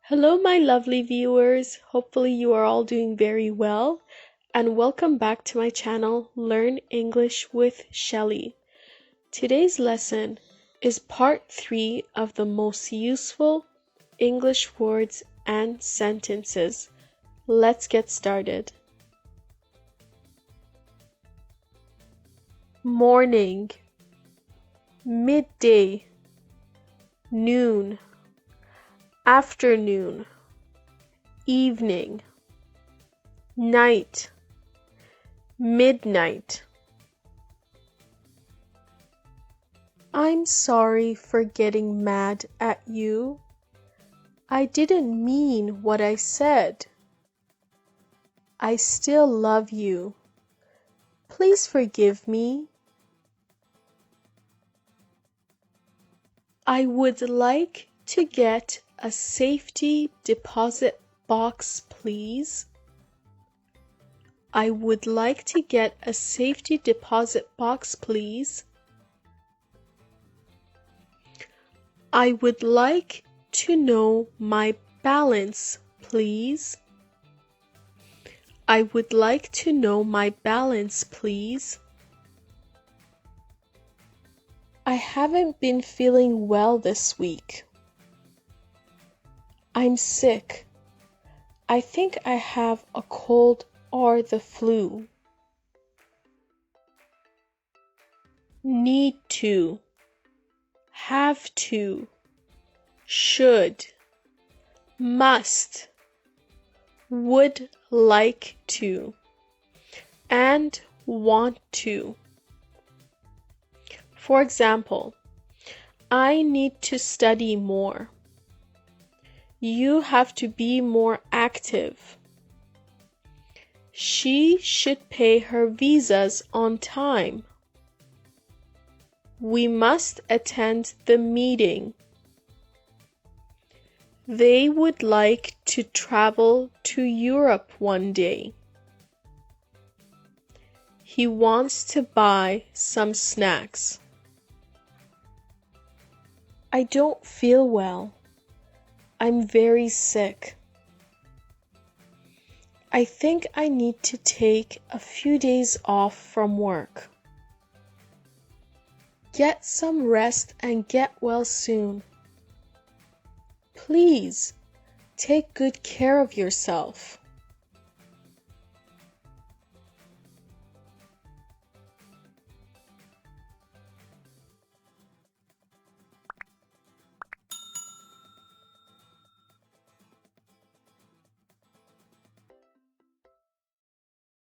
Hello, my lovely viewers. Hopefully you are all doing very well, and welcome back to my channel, Learn English with Shelly. Today's lesson is part 3 of the most useful English words and sentences. Let's get started. Morning, midday, noon, afternoon, evening, night, midnight. I'm sorry for getting mad at you. I didn't mean what I said. I still love you. Please forgive me. I would like to get a safety deposit box, please. I would like to get a safety deposit box, please. I would like to know my balance, please. I would like to know my balance, please. I haven't been feeling well this week. I'm sick. I think I have a cold or the flu. Need to, have to, should, must, would like to, and want to. For example, I need to study more. You have to be more active. She should pay her visas on time. We must attend the meeting. They would like to travel to Europe one day. He wants to buy some snacks. I don't feel well. I'm very sick. I think I need to take a few days off from work. Get some rest and get well soon. Please, take good care of yourself.